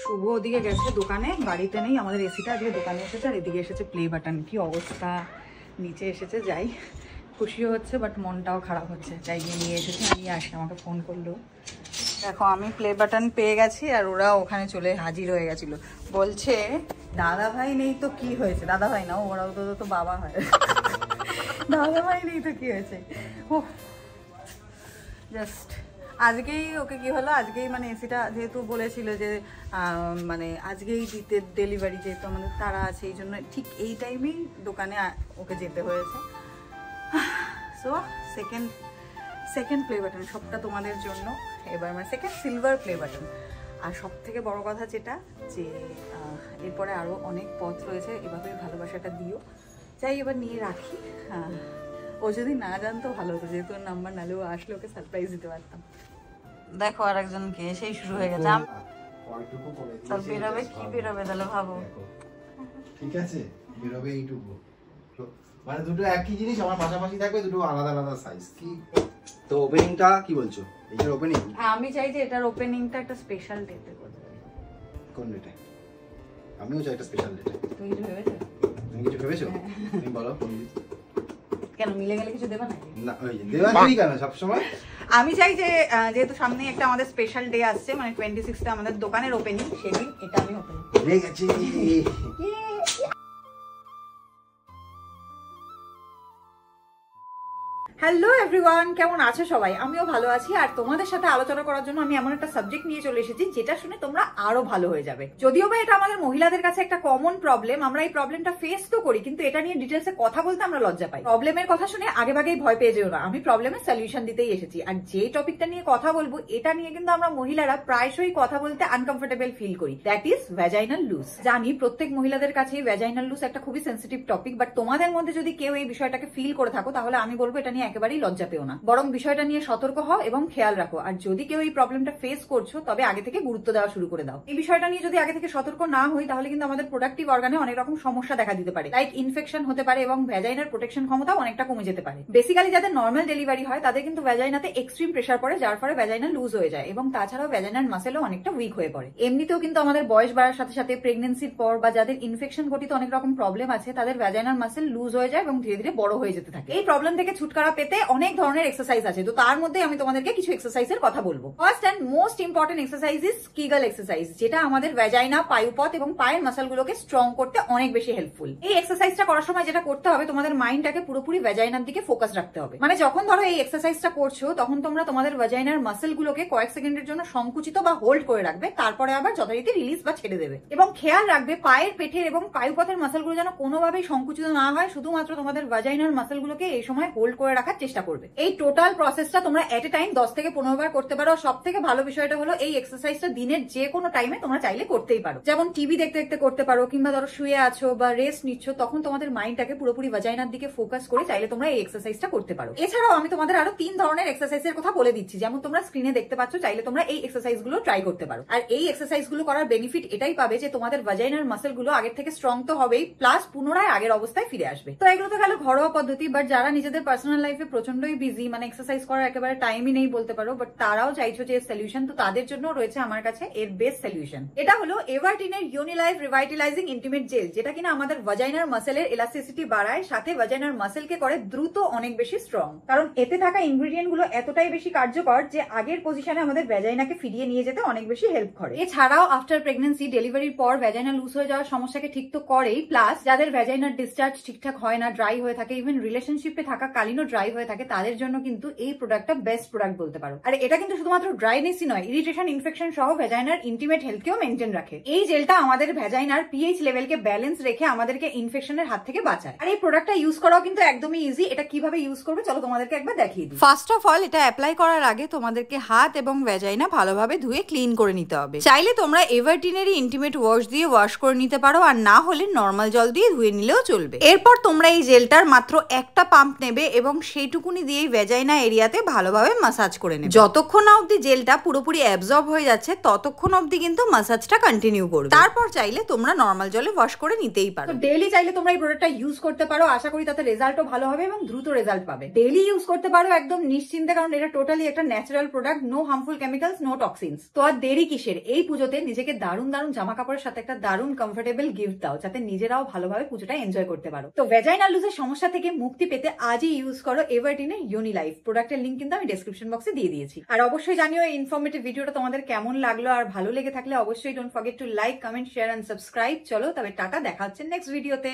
শুভ ওদিকে গেছে দোকানে, বাড়িতে নেই। আমাদের এসিটা আজকে দোকানে এসেছে, আর এদিকে এসেছে প্লে বাটন। কি অবস্থা, নিচে এসেছে। যাই, খুশিও হচ্ছে বাট মনটাও খারাপ হচ্ছে। যাই গিয়ে নিয়ে এসেছে, নিয়ে আসি, আমাকে ফোন করলো। দেখো আমি প্লে বাটন পেয়ে গেছি, আর ওরা ওখানে চলে হাজির হয়ে গেছিল। বলছে দাদা ভাই নেই তো কি হয়েছে, দাদা ভাই না, ওরাও তো বাবা হয়। দাদা ভাই নেই তো কি হয়েছে। ও জাস্ট আজকেই ওকে কি হলো, আজকেই মানে এসিটা যেহেতু বলেছিল যে মানে আজকেই দিতে ডেলিভারি, যেহেতু আমাদের তারা আছে, এই জন্য ঠিক এই টাইমেই দোকানে ওকে যেতে হয়েছে। সো সেকেন্ড প্লে বাটন, সবটা তোমাদের জন্য এবার, মানে সেকেন্ড সিলভার প্লে বাটন। আর সব থেকে বড় কথা যেটা, যে এরপরে আরও অনেক পথ রয়েছে, এভাবে ভালোবাসাটা দিও। চাই এবার নিয়ে রাখি। ও যদি না জানতো ভালো হতো, যেহেতু ওর নাম্বার নালেও আসলে ওকে সারপ্রাইজ দিতে পারতাম। দেখো আর একজনকে সেই শুরু হয়ে গেছে। তার বেরোবে কি বেরোবে তাহলে ভাবো। ঠিক আছে, বেরোবে এইটুকু, মানে দুটো একই জিনিস আমার পাশাপাশি থাকবে, দুটো আলাদা আলাদা সাইজ। কি তো ওপেনিংটা কি বলছো? এইটার ওপেনিং আমি চাই যে এটার ওপেনিংটা একটা স্পেশাল ডেতে করতে। কোন ডেটে? আমিও চাই একটা স্পেশাল ডেটে। তুমি কিছু ভেবেছো? তুমি কিছু ভেবেছো? তুমি বলো। কেন মিলে গেলে কিছু দেবা নাকি? না ওই দেবা কি কেন সব সময়? আমি চাই যে যেহেতু সামনে একটা আমাদের স্পেশাল ডে আসছে, মানে 26টা আমাদের দোকানের ওপেনিং, সেদিন এটা আমি ওপেন হয়ে গেছে। হ্যালো এভরিওয়ান, কেমন আছো সবাই? আমিও ভালো আছি। আর তোমাদের সাথে আলোচনা করার জন্য আমি এমন একটা সাবজেক্ট নিয়ে চলে এসেছি যেটা শুনে তোমরা আরো ভালো হয়ে যাবে। যদিও বা এটা আমাদের মহিলাদের কাছে একটা কমন প্রবলেম, আমরা এই প্রবলেমটা ফেস তো করি, কিন্তু এটা নিয়ে ডিটেলসে কথা বলতে আমরা লজ্জা পাই। প্রবলেমের কথা শুনে আগে ভাগেই ভয় পেয়ে যেও না, আমি প্রবলেমের সলিউশন দিতেই এসেছি। আর যে টপিকটা নিয়ে কথা বলবো, এটা নিয়ে কিন্তু আমরা মহিলারা প্রায়শই কথা বলতে আনকমফোর্টেবল ফিল করি। That is vaginal loose. জানি প্রত্যেক মহিলাদের কাছে ভ্যাজাইনাল লুজ একটা খুবই সেন্সিটিভ টপিক, বাট তোমাদের মধ্যে যদি কেউ এই বিষয়টাকে ফিল করে থাকো, তাহলে আমি বলবো এটা নিয়ে একেবারেই লজ্জা পেও না, বরং বিষয়টা নিয়ে সতর্ক হও এবং খেয়াল রাখো। আর যদি কেউ এই প্রবলেমটা ফেস করছো, তবে আগে থেকে গুরুত্ব দেওয়া শুরু করে দাও। এই বিষয়টা নিয়ে যদি আগে থেকে সতর্ক না হই, তাহলে কিন্তু আমাদের প্রোডাক্টিভ অর্গানে অনেক রকম সমস্যা দেখা দিতে পারে, লাইক ইনফেকশন হতে পারে এবং ভ্যাজাইনার প্রোটেকশন ক্ষমতা অনেকটা কমে যেতে পারে। বেসিক্যালি যাদের নর্মাল ডেলিভারি হয়, তাদের কিন্তু ভ্যাজাইনাতে এক্সট্রিম প্রেসার পড়ে, যার ফলে ভ্যাজাইনা লুজ হয়ে যায়, এবং তাছাড়াও ভ্যাজাইনার মাসেলও অনেকটা উইক হয়ে পড়ে। এমনিতেও কিন্তু আমাদের বয়স বাড়ার সাথে সাথে প্রেগনেন্সির পর বা যাদের ইনফেকশন ঘটিত অনেক রকম প্রবলেম আছে, তাদের ভ্যাজাইনার মাসেল লুজ হয়ে যায় এবং ধীরে ধীরে বড় হয়ে যেতে থাকে। এই প্রবলেম থেকে ছুটকারা পেতে অনেক ধরনের এক্সারসাইজ আছে, তো তার মধ্যে আমি তোমাদেরকে কিছু এক্সারসাইজের কথা বলবো। First and most important exercise is kegel exercise, যেটা আমাদের ভ্যাজাইনা, পায়ুপথ এবং পায়ের মাসলগুলোকে স্ট্রং করতে অনেক বেশি হেল্পফুল। এই এক্সারসাইজটা করার সময় যেটা করতে হবে, তোমাদের মাইন্ডটাকে পুরোপুরি ভ্যাজাইনার দিকে ফোকাস রাখতে হবে। মানে যখন ধরো এই এক্সারসাইজটা করছো, তখন তোমরা তোমাদের ভ্যাজাইনার মাসলগুলোকে কয়েক সেকেন্ডের জন্য সংকুচিত বা হোল্ড করে রাখবে, তারপরে আবার যথারীতি রিলিজ বা ছেড়ে দেবে। এবং খেয়াল রাখবে পায়ের, পেটের এবং পায়ুপথের মাসলগুলো যেন কোনোভাবেই সংকুচিত না হয়, শুধুমাত্র তোমাদের ভ্যাজাইনার মাসলগুলোকে এই সময় হোল্ড করে রাখার চেষ্টা করবে। এই টোটাল প্রসেসটা তোমরা এট এ টাইম 10 থেকে 15 বার করতে পারো। সব থেকে ভালো বিষয়টা হলো এই এক্সারসাইজটা দিনের যে কোনো টাইমে তোমরা চাইলে করতেই পারো। যেমন টিভি দেখতে দেখতে করতে পারো, কিংবা ধরো শুয়ে আছো বা রেস্ট নিচ্ছ, তখন তোমাদের মাইন্ডটাকে পুরোপুরি ভ্যাজাইনার দিকে ফোকাস করে চাইলে তোমরা এই এক্সারসাইজটা করতে পারো। এছাড়াও আমি তোমাদের আরো 3 ধরনের এক্সারসাইজের কথা বলে দিচ্ছি, যেমন তোমরা স্ক্রিনে দেখতে পাচ্ছ, চাইলে তোমরা এই এক্সারসাইজগুলো ট্রাই করতে পারো। আর এই এক্সারসাইজগুলো করার বেনিফিট এটাই পাবে যে তোমাদের ভ্যাজাইনার মাসলগুলো আগের থেকে স্ট্রং তো হবেই, প্লাস পুনরায় আগের অবস্থায় ফিরে আসবে। তো এগুলো তো গেল ঘরোয়া পদ্ধতি, বাট যারা নিজেদের পার্সোনাল লাইফে প্রচন্ডই বিজি, মানে এক্সারসাইজ করার একেবারে টাইমই নেই বলতে পারো, বাট তারাও চাইছো যে সলিউশন, তো তাদের জন্য রয়েছে আমার কাছে এর বেস্ট সলিউশন। এটা হলো এভারটিনের ইউনিলাইফ রিভাইটালাইজিং ইন্টিমেট জেল, যেটা কিনা আমাদের ভ্যাজাইনার মাসেলের এলাস্টিসিটি বাড়ায়, সাথে ভ্যাজাইনার মাসেলকে করে দ্রুত অনেক বেশি স্ট্রং। কারণ এতে থাকা ইনগ্রেডিয়েন্ট গুলো এতটাই বেশি কার্যকর যে আগের পজিশনে আমাদের ভ্যাজাইনাকে ফিরিয়ে নিয়ে যেতে অনেক বেশি হেল্প করে। এছাড়াও আফটার প্রেগনেন্সি, ডেলিভারির পর ভ্যাজাইনা লুজ হয়ে যাওয়ার সমস্যাকে ঠিক তো করেই, প্লাস যাদের ভ্যাজাইনার ডিসচার্জ ঠিকঠাক হয় না, ড্রাই হয়ে থাকে, ইভেন রিলেশনশিপে থাকা কালীনও ড্রাই হয়ে থাকে, তাদের জন্য কিন্তু এই প্রোডাক্টটা বেস্ট প্রোডাক্ট বলতে পারো। আর এটা কিন্তু শুধুমাত্র ড্রাইনেসই নয়, ইরিটেশন, ইনফেকশন সহ ভ্যাজাইনার ইন্টিমেট হেলথকেও মেনটেন রাখে। এই জেলটা আমাদের ভ্যাজাইনার পিএইচ লেভেলকে ব্যালেন্স রেখে আমাদেরকে ইনফেকশনের হাত থেকে বাঁচায়। আর এই প্রোডাক্টটা ইউজ করাও কিন্তু একদমই ইজি। এটা কিভাবে ইউজ করবে চলো তোমাদেরকে একবার দেখিয়ে দিই। ফার্স্ট অফ অল, এটা অ্যাপ্লাই করার আগে তোমাদেরকে হাত এবং ভ্যাজাইনা ভালোভাবে ধুয়ে ক্লিন করে নিতে হবে। চাইলে তোমরা এভারটিনেরই ইন্টিমেট ওয়াশ দিয়ে ওয়াশ করে নিতে পারো, আর না হলে নর্মাল জল দিয়ে ধুয়ে নিলেও চলবে। এরপর তোমরা এই জেলটার মাত্র একটা পাম্প নেবে এবং সেইটুকুনি দিয়েই ভ্যাজাইনা এরিয়াতে ভালোভাবে মাসাজ করে নেবে। যতক্ষণ না অবধি জেলটা পুরোপুরি অ্যাবজর্ব হয়ে যাচ্ছে ততক্ষণ অবধি কিন্তু মাসাজটা কন্টিনিউ করবে। তারপর চাইলে তোমরা নর্মাল জলে ওয়াশ করে নিতেই পারো। ডেইলি চাইলে তোমরা এই প্রোডাক্টটা ইউজ করতে পারো, আশা করি তাতে রেজাল্টও ভালো হবে এবং দ্রুত রেজাল্ট পাবে। ডেইলি ইউজ করতে পারো একদম নিশ্চিন্তে, কারণ এটা টোটালি একটা natural product, no harmful chemicals, no toxins. তো আর দেরি কিসের, এই পুজোতে নিজেকে দারুণ দারুণ জামা কাপড়ের সাথে একটা দারুণ কমফোর্টেবল গিফট দাও, যাতে নিজেরাও ভালোভাবে পুজোটা এনজয় করতে পারো। তো ভ্যাজাইনাল লুজের সমস্যা থেকে মুক্তি পেতে আজই ইউজ করো এভারটিনের ইউনিলাইফ। প্রোডাক্টের লিংক কিন্তু আমি ডেসক্রিপশন বক্সে দিয়ে দিয়েছি। আর অবশ্যই জানিও এই ইনফরমেটিভ ভিডিওটা তোমাদের কেমন লাগলো, আর ভালো লেগে থাকলে অবশ্যই don't forget to like, comment, share and subscribe. চলো তবে টাটা, দেখা হচ্ছে নেক্সট ভিডিওতে।